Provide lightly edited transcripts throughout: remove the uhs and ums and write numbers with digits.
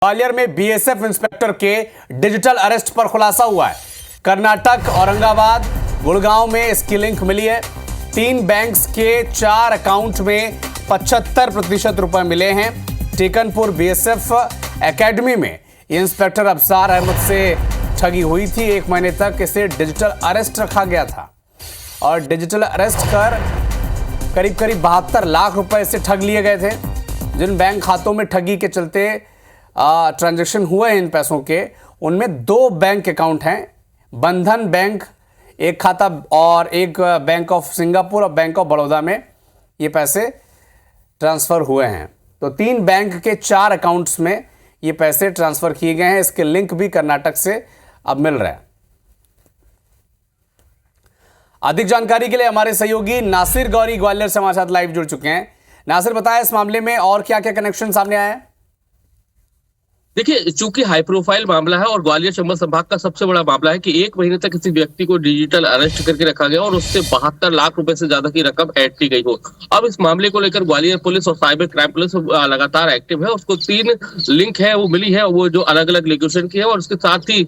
ग्वालियर में BSF inspector के digital arrest पर खुलासा हुआ है। कर्नाटक, औरंगाबाद, गुड़गांव में इसकी लिंक मिली है। 3 बैंक्स के 4 अकाउंट में 75% रुपए मिले हैं। टेकनपुर बीएसएफ एकेडमी में इंस्पेक्टर अबसार अहमद से ठगी हुई थी। 1 महीने तक इसे डिजिटल अरेस्ट रखा गया था और डिजिटल अरेस्ट कर करीब 72 लाख रुपए से ठग लिए गए थे। जिन बैंक खातों में ठगी के चलते ट्रांजैक्शन हुए हैं इन पैसों के, उनमें 2 बैंक अकाउंट हैं। बंधन बैंक एक खाता और एक बैंक ऑफ सिंगापुर और बैंक ऑफ बड़ौदा में ये पैसे ट्रांसफ़र हुए हैं। तो 3 बैंक के 4 अकाउंट्स में ये पैसे ट्रांसफ़र किए गए हैं। इसके लिंक भी कर्नाटक से अब मिल रहे हैं। अधिक जानकारी के लिए हमारे सहयोगी नासिर गौरी ग्वालियर से हमारे साथ लाइव जुड़ चुके हैं। नासिर, बताएं इस मामले में और क्या क्या कनेक्शन सामने आए हैं? देखिए, चूंकि हाई प्रोफाइल मामला है और ग्वालियर चंबल संभाग का सबसे बड़ा मामला है कि 1 महीने तक किसी व्यक्ति को डिजिटल अरेस्ट करके रखा गया और उससे 72 लाख रुपए से ज्यादा की रकम ऐड की गई हो। अब इस मामले को लेकर ग्वालियर पुलिस और साइबर क्राइम पुलिस लगातार एक्टिव है। उसको 3 लिंक है वो मिली है, वो जो अलग अलग लोकेशन की है, और उसके साथ ही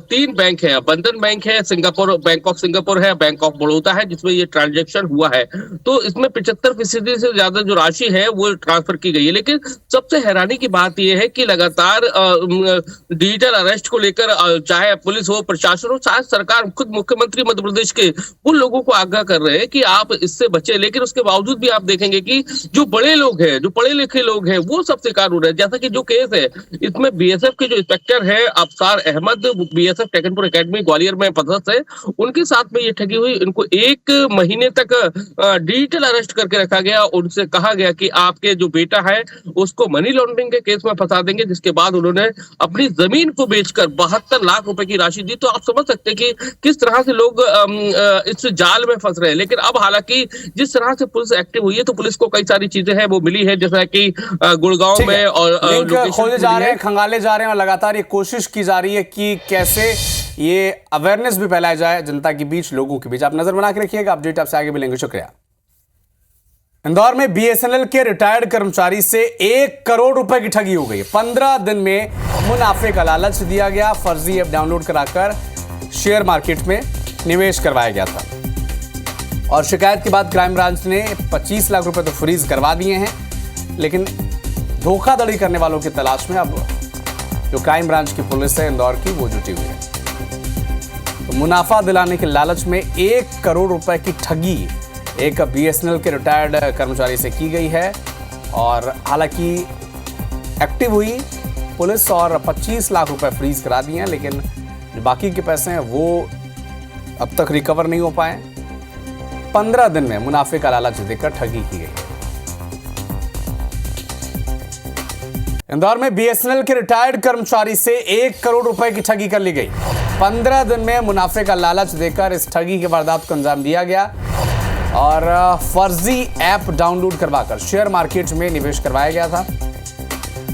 3 बैंक है। बंधन बैंक है, सिंगापुर बैंक ऑफ सिंगापुर है, बैंक ऑफ बड़ौदा है, जिसमें ये ट्रांजेक्शन हुआ है। तो इसमें 75% से ज्यादा जो राशि है वो ट्रांसफर की गई है। लेकिन सबसे हैरानी की बात यह है कि लगातार डिजिटल अरेस्ट को लेकर चाहे पुलिस हो, प्रशासन हो, चाहे सरकार, खुद मुख्यमंत्री मध्य प्रदेश के उन लोगों को आगाह कर रहे हैं कि आप इससे बचे। लेकिन उसके बावजूद भी आप देखेंगे कि जो बड़े लोग हैं, जो पढ़े लिखे लोग हैं, वो सब शिकार हो रहे हैं। जैसा कि जो केस है, इसमें बीएसएफ के जो इंस्पेक्टर है अबसार अहमद, बीएसएफ टेकनपुर एकेडमी ग्वालियर में पदस्थ है, उनके साथ में ये ठगी हुई। इनको 1 महीने तक डिजिटल अरेस्ट करके रखा गया। उनसे कहा गया कि आपके जो बेटा है उसको मनी लॉन्ड्रिंग के केस में फंसा देंगे, जिसके बाद उन्होंने अपनी जमीन को बेचकर 72 लाख रुपए की राशि दी। तो आप समझ सकते हैं कि किस तरह से लोग इस जाल में फंस रहे हैं। लेकिन अब हालांकि जिस तरह से पुलिस एक्टिव हुई है, तो पुलिस को कई सारी चीजें हैं वो मिली है, जैसा कि गुड़गांव में और खोजे जा रहे हैं, खंगाले जा रहे हैं और लगातार ये कोशिश की जा रही है कि कैसे ये अवेयरनेस भी फैलाया जाए जनता के बीच, लोगों के बीच। आप नजर बना के रखिएगा, अपडेट आपसे आगे मिलेंगे। शुक्रिया। इंदौर में बीएसएनएल के रिटायर्ड कर्मचारी से 1 करोड़ रुपए की ठगी हो गई। 15 दिन में मुनाफे का लालच दिया गया। फर्जी ऐप डाउनलोड कराकर शेयर मार्केट में निवेश करवाया गया था और शिकायत के बाद क्राइम ब्रांच ने 25 लाख रुपए तो फ्रीज करवा दिए हैं। लेकिन धोखाधड़ी करने वालों की तलाश में अब जो क्राइम ब्रांच की पुलिस है इंदौर की, वो जुटी हुई है। तो मुनाफा दिलाने के लालच में 1 करोड़ रुपए की ठगी एक बीएसएनएल के रिटायर्ड कर्मचारी से की गई है। और हालांकि एक्टिव हुई पुलिस और 25 लाख रुपए फ्रीज करा दिए हैं, लेकिन जो बाकी के पैसे हैं वो अब तक रिकवर नहीं हो पाए। 15 दिन में मुनाफे का लालच देकर ठगी की गई। इंदौर में बीएसएनएल के रिटायर्ड कर्मचारी से 1 करोड़ रुपए की ठगी कर ली गई। 15 दिन में मुनाफे का लालच देकर इस ठगी की वारदात को अंजाम दिया गया और फर्जी ऐप डाउनलोड करवाकर शेयर मार्केट में निवेश करवाया गया था।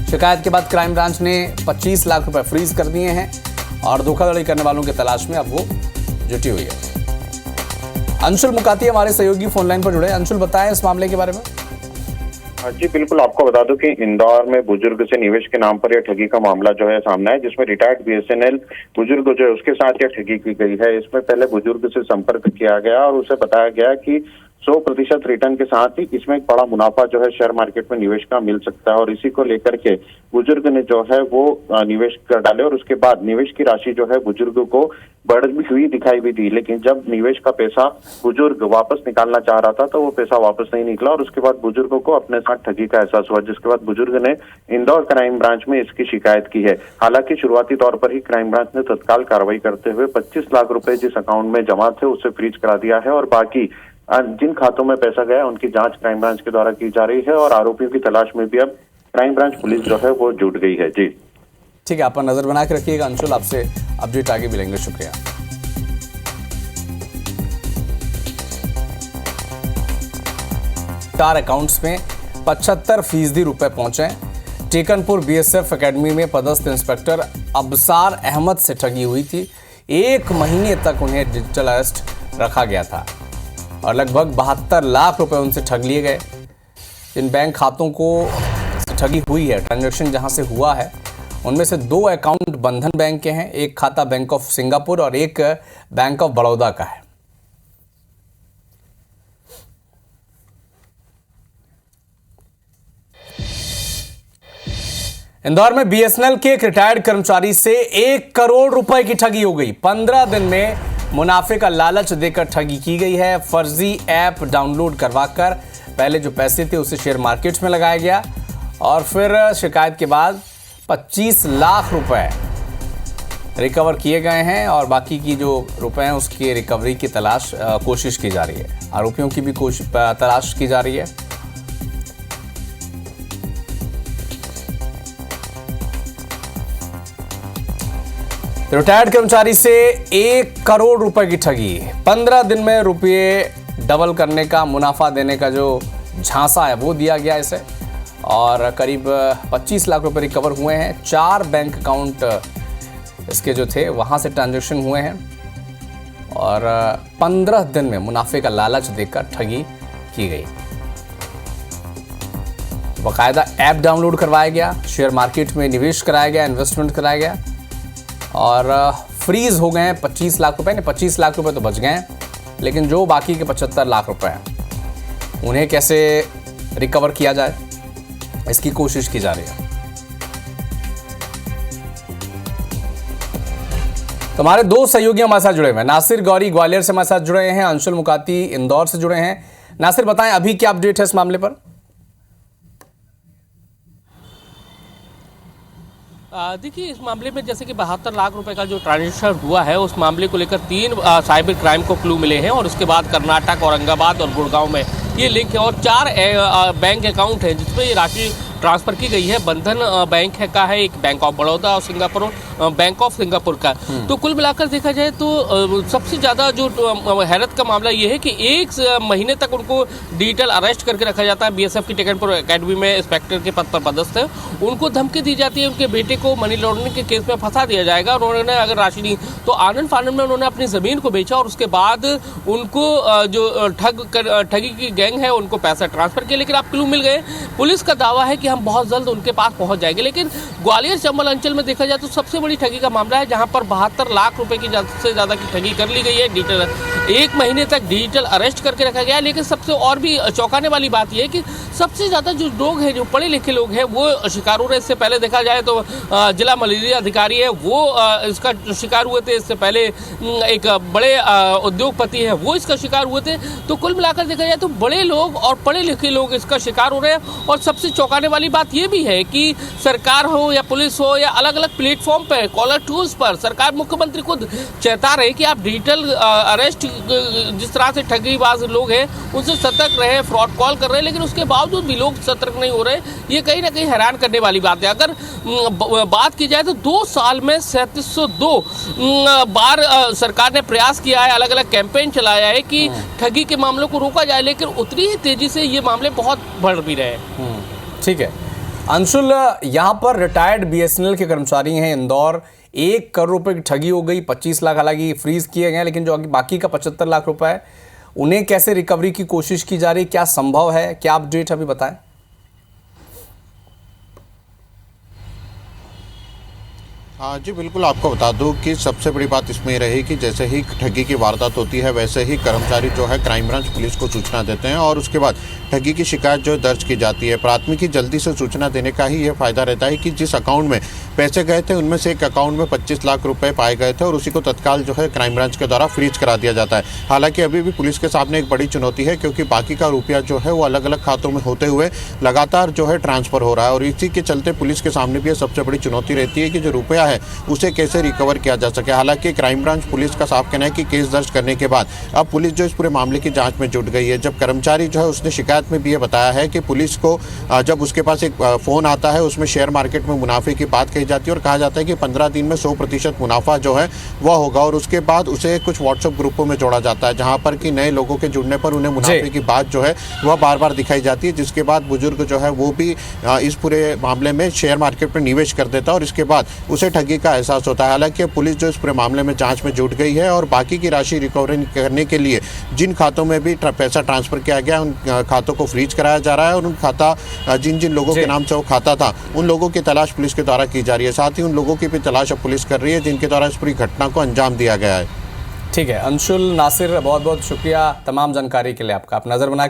शिकायत के बाद क्राइम ब्रांच ने 25 लाख रुपए फ्रीज कर दिए हैं और धोखाधड़ी करने वालों की तलाश में अब वो जुटी हुई है। अंशुल मुकाती हमारे सहयोगी फोन लाइन पर जुड़े। अंशुल, बताएं इस मामले के बारे में। जी बिल्कुल, आपको बता दूं कि इंदौर में बुजुर्ग से निवेश के नाम पर यह ठगी का मामला जो है सामने है, जिसमें रिटायर्ड बीएसएनएल बुजुर्ग जो है उसके साथ यह ठगी की गई है। इसमें पहले बुजुर्ग से संपर्क किया गया और उसे बताया गया कि 100% रिटर्न के साथ ही इसमें एक बड़ा मुनाफा जो है शेयर मार्केट में निवेश का मिल सकता है। और इसी को लेकर के बुजुर्ग ने जो है वो निवेश कर डाले और उसके बाद निवेश की राशि जो है बुजुर्ग को बढ़ती हुई दिखाई भी दी। लेकिन जब निवेश का पैसा बुजुर्ग वापस निकालना चाह रहा था तो वो पैसा वापस नहीं निकला और उसके बाद बुजुर्ग को अपने साथ ठगी का एहसास हुआ, जिसके बाद बुजुर्ग ने इंदौर क्राइम ब्रांच में इसकी शिकायत की है। हालांकि शुरुआती तौर पर ही क्राइम ब्रांच ने तत्काल कार्रवाई करते हुए 25 लाख रुपए जिस अकाउंट में जमा थे उसे फ्रीज करा दिया है और बाकी जिन खातों में पैसा गया उनकी जांच क्राइम ब्रांच के द्वारा की जा रही है और आरोपियों की तलाश में भी अब क्राइम ब्रांच पुलिस जो है वो जुट गई है। जी ठीक है, आप नजर बना के रखिएगा। अंशुल, आपसे अपडेट आगे मिलेंगे। शुक्रिया। चार अकाउंट्स में 75% रुपए पहुंचे। टेकनपुर बीएसएफ एकेडमी में पदस्थ इंस्पेक्टर अबसार अहमद से ठगी हुई थी। 1 महीने तक उन्हें डिजिटल अरेस्ट रखा गया था और लगभग 72 लाख रुपए उनसे ठग लिए गए। इन बैंक खातों को ठगी हुई है, ट्रांजैक्शन जहां से हुआ है, उनमें से 2 अकाउंट बंधन बैंक के हैं, एक खाता बैंक ऑफ सिंगापुर और एक बैंक ऑफ बड़ौदा का है। इंदौर में बीएसएनएल के एक रिटायर्ड कर्मचारी से 1 करोड़ रुपए की ठगी हो गई। 15 दिन में मुनाफे का लालच देकर ठगी की गई है। फर्जी ऐप डाउनलोड करवाकर पहले जो पैसे थे उसे शेयर मार्केट में लगाया गया और फिर शिकायत के बाद 25 लाख रुपए रिकवर किए गए हैं और बाकी की जो रुपए हैं उसकी रिकवरी की कोशिश की जा रही है। आरोपियों की भी तलाश की जा रही है। रिटायर्ड कर्मचारी से 1 करोड़ रुपए की ठगी। 15 दिन में रुपये डबल करने का, मुनाफा देने का जो झांसा है वो दिया गया इसे और करीब 25 लाख रुपए रिकवर हुए हैं। 4 बैंक अकाउंट इसके जो थे वहां से ट्रांजैक्शन हुए हैं और 15 दिन में मुनाफे का लालच देकर ठगी की गई। बाकायदा ऐप डाउनलोड करवाया गया, शेयर मार्केट में निवेश कराया गया, इन्वेस्टमेंट कराया गया और फ्रीज हो गए हैं 25 लाख रुपए। 25 लाख रुपए तो बच गए हैं, लेकिन जो बाकी के 75 लाख रुपए हैं उन्हें कैसे रिकवर किया जाए इसकी कोशिश की जा रही है। तो हमारे 2 सहयोगी हमारे साथ जुड़े हुए हैं। नासिर गौरी ग्वालियर से हमारे साथ जुड़े हैं, अंशुल मुकाती इंदौर से जुड़े हैं। नासिर, बताएं अभी क्या अपडेट है इस मामले पर? देखिए, इस मामले में जैसे कि 72 लाख रुपए का जो ट्रांजेक्शन हुआ है उस मामले को लेकर 3 साइबर क्राइम को क्लू मिले हैं और उसके बाद कर्नाटक, औरंगाबाद और गुड़गांव में ये लिंक है और 4 बैंक अकाउंट है जिसमें ये राशि ट्रांसफर की गई है। बंधन बैंक है का है, एक बैंक ऑफ बड़ौदा और सिंगापुर बैंक ऑफ सिंगापुर का। तो कुल मिलाकर देखा जाए तो सबसे ज्यादा जो हैरत का मामला ये है कि 1 महीने तक उनको डिजिटल अरेस्ट करके रखा जाता है। बीएसएफ की टेकनपुर एकेडमी में इंस्पेक्टर के पद पर पदस्थ है। उनको धमकी दी जाती है उनके बेटे को मनी लॉन्ड्रिंग के केस में फंसा दिया जाएगा और उन्होंने अगर राशि नहीं तो आनंद फानंद में उन्होंने अपनी जमीन को बेचा और उसके बाद उनको जो ठगी की गैंग है उनको पैसा ट्रांसफर किया। लेकिन आप क्लू मिल गए। पुलिस का दावा है कि हम बहुत जल्द उनके पास पहुंच जाएंगे। लेकिन ग्वालियर चंबल अंचल में देखा जाए तो सबसे बड़ी ठगी का मामला है जहां पर 72 लाख रुपए की से ज्यादा की ठगी कर ली गई है। डिजिटल 1 महीने तक डिजिटल अरेस्ट करके रखा गया। लेकिन सबसे और भी चौंकाने वाली बात यह है कि सबसे ज्यादा जो लोग हैं, जो पढ़े लिखे लोग हैं, वो शिकार हो रहे। इससे पहले देखा जाए तो जिला मलेरिया अधिकारी है वो इसका शिकार हुए थे। इससे पहले एक बड़े उद्योगपति है वो इसका शिकार हुए थे। तो कुल मिलाकर देखा जाए तो बड़े लोग और पढ़े लिखे लोग इसका शिकार हो रहे हैं। और सबसे चौंकाने वाली बात यह भी है कि सरकार हो या पुलिस हो या अलग अलग प्लेटफॉर्म पर, कॉलर टूल्स पर सरकार, मुख्यमंत्री खुद चेता रहे कि आप डिजिटल अरेस्ट जिस तरह से ठगीबाज लोग हैं उनसे सतर्क रहे, फ्रॉड कॉल कर रहे हैं, लेकिन उसके बावजूद भी लोग सतर्क नहीं हो रहे। ये कहीं ना कहीं हैरान करने वाली बात है। अगर बात की जाए तो 2 साल में 3702 बार सरकार ने प्रयास किया है, अलग अलग कैंपेन चलाया है कि ठगी के मामलों को रोका जाए, लेकिन उतनी ही तेजी से ये मामले बहुत बढ़ भी रहे हैं। ठीक है अंशुल, यहाँ पर रिटायर्ड बीएसएनएल के कर्मचारी हैं इंदौर। 1 करोड़ रुपए की ठगी हो गई, 25 लाख हालांकि फ्रीज किए गए, लेकिन जो बाकी का 75 लाख रुपए है उन्हें कैसे रिकवरी की कोशिश की जा रही, क्या संभव है, क्या अपडेट अभी बताएं? हाँ जी, बिल्कुल आपको बता दूं कि सबसे बड़ी बात इसमें ये रही कि जैसे ही ठगी की वारदात होती है वैसे ही कर्मचारी जो है क्राइम ब्रांच पुलिस को सूचना देते हैं और उसके बाद ठगी की शिकायत जो दर्ज की जाती है। प्राथमिकी जल्दी से सूचना देने का ही ये फायदा रहता है कि जिस अकाउंट में पैसे गए थे उनमें से एक अकाउंट में 25 लाख रुपए पाए गए थे और उसी को तत्काल जो है क्राइम ब्रांच के द्वारा फ्रीज करा दिया जाता है। हालांकि अभी भी पुलिस के सामने एक बड़ी चुनौती है क्योंकि बाकी का रुपया जो है वो अलग अलग खातों में होते हुए लगातार जो है ट्रांसफर हो रहा है और इसी के चलते पुलिस के सामने भी सबसे बड़ी चुनौती रहती है कि जो रुपया है उसे कैसे रिकवर किया जा सके। हालांकि क्राइम ब्रांच पुलिस का साफ कहना है कि केस दर्ज करने के बाद अब पुलिस जो इस पूरे मामले की जांच में जुट गई है। जब कर्मचारी जो है उसने शिकायत में भी ये बताया है कि पुलिस को जब उसके पास एक फोन आता है उसमें शेयर मार्केट में मुनाफे की बात कही जाती है और कहा जाता है कि 15 दिन में 100% मुनाफा जो है वह होगा और उसके बाद उसे कुछ व्हाट्सएप ग्रुपों में जोड़ा जाता है जहां पर कि नए लोगों के जुड़ने पर उन्हें मुनाफे की बात जो है वह बार बार दिखाई जाती है, जिसके बाद बुजुर्ग जो है वो भी इस पूरे मामले में शेयर मार्केट पर निवेश कर देता है और इसके बाद उसे ठगी का एहसास होता है। हालांकि पुलिस जो इस पूरे मामले में जांच में जुट गई है और बाकी की राशि रिकवरी करने के लिए जिन खातों में भी पैसा ट्रांसफर किया गया उन खातों को फ्रीज कराया जा रहा है और उन खाता जिन जिन लोगों के नाम से वो खाता था उन लोगों की तलाश पुलिस के द्वारा की जा रही है। साथ ही उन लोगों की भी तलाश अब पुलिस कर रही है जिनके द्वारा इस पूरी घटना को अंजाम दिया गया है। ठीक है अंशुल नासिर, बहुत बहुत शुक्रिया तमाम जानकारी के लिए आपका। आप नजर बना के